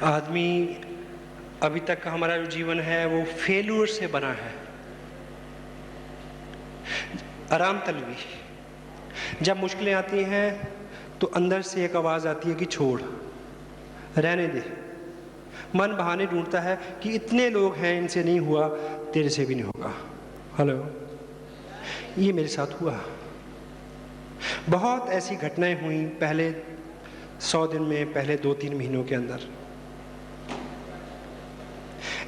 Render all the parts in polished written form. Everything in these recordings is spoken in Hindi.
आदमी अभी तक का हमारा जो जीवन है वो फेल्यूर से बना है, आराम तलबी। जब मुश्किलें आती हैं तो अंदर से एक आवाज़ आती है कि छोड़, रहने दे। मन बहाने ढूंढता है कि इतने लोग हैं, इनसे नहीं हुआ, तेरे से भी नहीं होगा। हेलो, ये मेरे साथ हुआ। बहुत ऐसी घटनाएं हुई पहले 100 दिन में, पहले 2-3 महीनों के अंदर।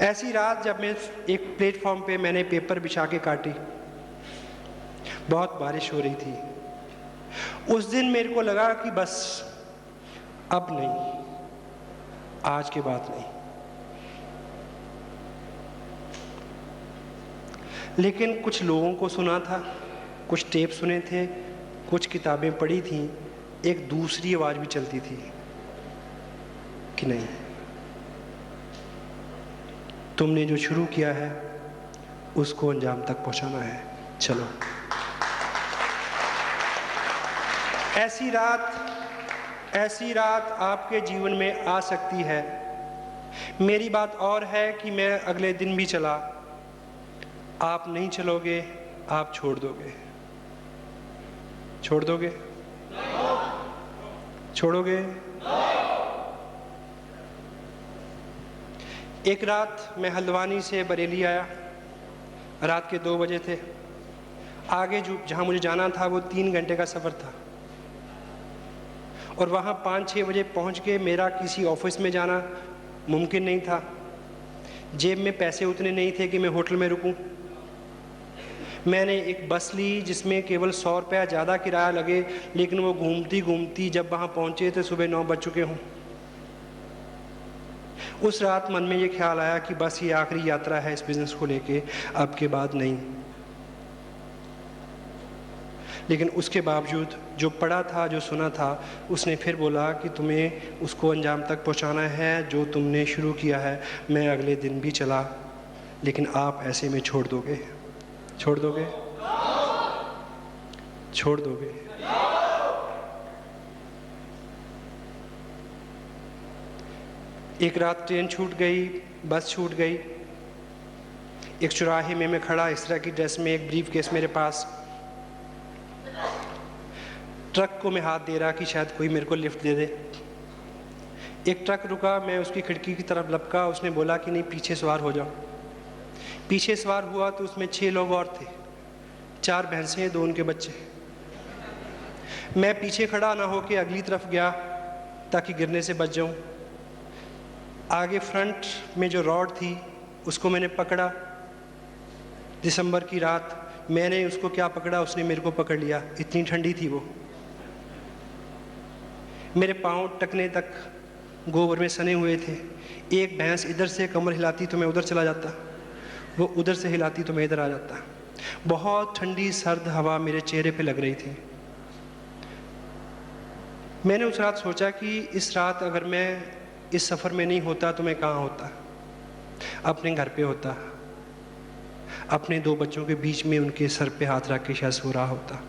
ऐसी रात जब मैं एक प्लेटफॉर्म पे मैंने पेपर बिछा के काटी, बहुत बारिश हो रही थी। उस दिन मेरे को लगा कि बस अब नहीं, आज के बाद नहीं। लेकिन कुछ लोगों को सुना था, कुछ टेप सुने थे, कुछ किताबें पढ़ी थीं, एक दूसरी आवाज़ भी चलती थी कि नहीं, तुमने जो शुरू किया है उसको अंजाम तक पहुंचाना है, चलो। ऐसी रात आपके जीवन में आ सकती है। मेरी बात और है कि मैं अगले दिन भी चला, आप नहीं चलोगे, आप छोड़ दोगे। छोड़ दोगे? छोड़ोगे? एक रात मैं हल्द्वानी से बरेली आया, रात के 2 बजे थे। आगे जहाँ मुझे जाना था वो 3 घंटे का सफ़र था, और वहाँ 5-6 बजे पहुँच के मेरा किसी ऑफिस में जाना मुमकिन नहीं था। जेब में पैसे उतने नहीं थे कि मैं होटल में रुकूं। मैंने एक बस ली जिसमें केवल 100 रुपया ज़्यादा किराया लगे, लेकिन वो घूमती घूमती जब वहाँ पहुँचे तो सुबह 9 बज चुके हों। उस रात मन में ये ख्याल आया कि बस ये आखिरी यात्रा है इस बिज़नेस को लेके, अब के बाद नहीं। लेकिन उसके बावजूद जो पढ़ा था, जो सुना था, उसने फिर बोला कि तुम्हें उसको अंजाम तक पहुंचाना है जो तुमने शुरू किया है। मैं अगले दिन भी चला, लेकिन आप ऐसे में छोड़ दोगे? छोड़ दोगे? छोड़ दोगे? एक रात ट्रेन छूट गई, बस छूट गई। एक चौराहे में मैं खड़ा, इस तरह की ड्रेस में, एक ब्रीफ केस मेरे पास। ट्रक को मैं हाथ दे रहा कि शायद कोई मेरे को लिफ्ट दे दे। एक ट्रक रुका, मैं उसकी खिड़की की तरफ लपका, उसने बोला कि नहीं, पीछे सवार हो जाओ। पीछे सवार हुआ तो उसमें 6 लोग और थे, 4 भैंसें, 2 उनके बच्चे। मैं पीछे खड़ा ना होके अगली तरफ गया ताकि गिरने से बच जाऊं। आगे फ्रंट में जो रॉड थी उसको मैंने पकड़ा। दिसंबर की रात मैंने उसको क्या पकड़ा, उसने मेरे को पकड़ लिया, इतनी ठंडी थी वो। मेरे पाँव टकने तक गोबर में सने हुए थे। एक भैंस इधर से कमर हिलाती तो मैं उधर चला जाता, वो उधर से हिलाती तो मैं इधर आ जाता। बहुत ठंडी सर्द हवा मेरे चेहरे पे लग रही थी। मैंने उस रात सोचा कि इस रात अगर मैं इस सफ़र में नहीं होता तो मैं कहाँ होता? अपने घर पे होता, अपने 2 बच्चों के बीच में उनके सर पे हाथ रख के शायद सो रहा होता।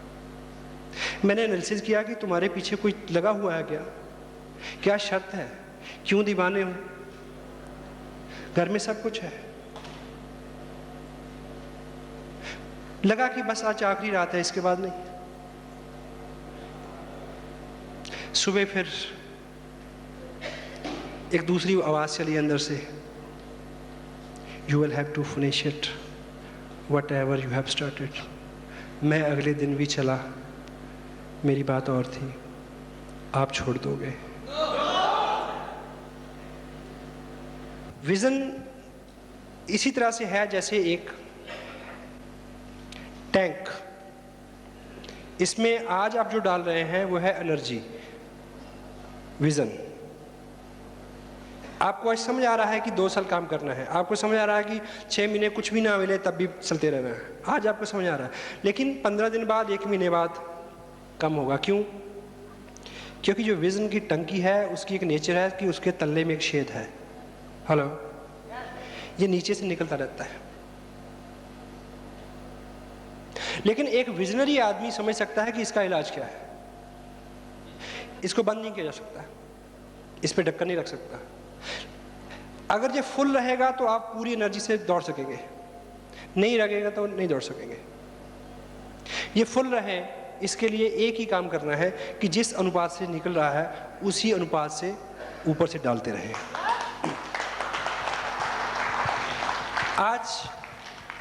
मैंने एनालिसिस किया कि तुम्हारे पीछे कोई लगा हुआ है क्या? क्या शर्त है? क्यों दीवाने हो? घर में सब कुछ है। लगा कि बस आज आखिरी रात है, इसके बाद नहीं। सुबह फिर एक दूसरी आवाज़ चली अंदर से, you will have to finish it whatever you have started. मैं अगले दिन भी चला, मेरी बात और थी, आप छोड़ दोगे? विज़न इसी तरह से है जैसे एक टैंक। इसमें आज आप जो डाल रहे हैं वो है एनर्जी, विज़न। आपको आज समझ आ रहा है कि 2 साल काम करना है, आपको समझ आ रहा है कि 6 महीने कुछ भी ना मिले तब भी चलते रहना है, आज आपको समझ आ रहा है। लेकिन 15 दिन बाद, 1 महीने बाद कम होगा। क्यों? क्योंकि जो विज़न की टंकी है उसकी एक नेचर है कि उसके तल्ले में एक छेद है। हेलो, ये नीचे से निकलता रहता है। लेकिन एक विजनरी आदमी समझ सकता है कि इसका इलाज क्या है। इसको बंद नहीं किया जा सकता, इस पे ढक्कन नहीं रख सकता। अगर ये फुल रहेगा तो आप पूरी एनर्जी से दौड़ सकेंगे, नहीं रहेगा तो नहीं दौड़ सकेंगे। ये फुल रहे, इसके लिए एक ही काम करना है कि जिस अनुपात से निकल रहा है उसी अनुपात से ऊपर से डालते रहें।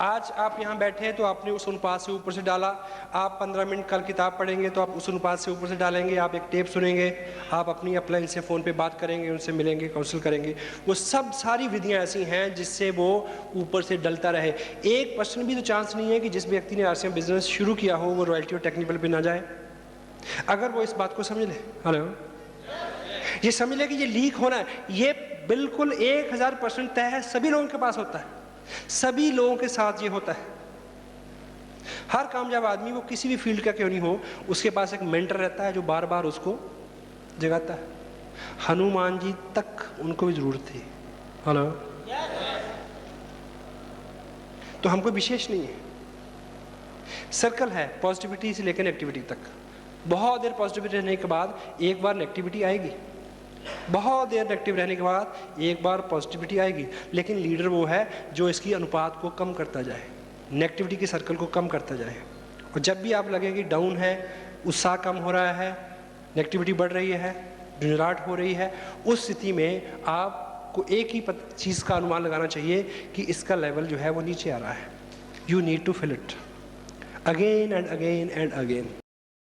आज आप यहाँ बैठे हैं तो आपने उस अनुपात से ऊपर से डाला। आप 15 मिनट कल किताब पढ़ेंगे तो आप उस अनुपात से ऊपर से डालेंगे। आप एक टेप सुनेंगे, आप अपनी अपलाइन से फ़ोन पे बात करेंगे, उनसे मिलेंगे, काउंसिल करेंगे। वो सब सारी विधियाँ ऐसी हैं जिससे वो ऊपर से डलता रहे। 1% भी तो चांस नहीं है कि जिस व्यक्ति ने RCM बिजनेस शुरू किया हो वो रॉयल्टी और टेक्निकल पे ना जाए। अगर वो इस बात को समझ ले, हेलो, ये समझ ले कि ये लीक होना है, ये बिल्कुल 1000% तय है, सभी लोगों के पास होता है, सभी लोगों के साथ ये होता है। हर कामयाब आदमी, वो किसी भी फील्ड का क्यों नहीं हो, उसके पास एक मेंटर रहता है जो बार बार उसको जगाता है। हनुमान जी तक उनको भी जरूरत थी, हेलो। तो हमको विशेष नहीं है, सर्कल है पॉजिटिविटी से लेकर नेगेटिविटी तक। बहुत देर पॉजिटिविटी रहने के बाद एक बार नेगेटिविटी आएगी, बहुत देर नेगेटिव रहने के बाद एक बार पॉजिटिविटी आएगी। लेकिन लीडर वो है जो इसकी अनुपात को कम करता जाए, नेगेटिविटी के सर्कल को कम करता जाए। और जब भी आप लगे कि डाउन है, उत्साह कम हो रहा है, नेगेटिविटी बढ़ रही है, झुंझलाहट हो रही है, उस स्थिति में आपको एक ही चीज़ का अनुमान लगाना चाहिए कि इसका लेवल जो है वो नीचे आ रहा है। You need to fill it again and again and again.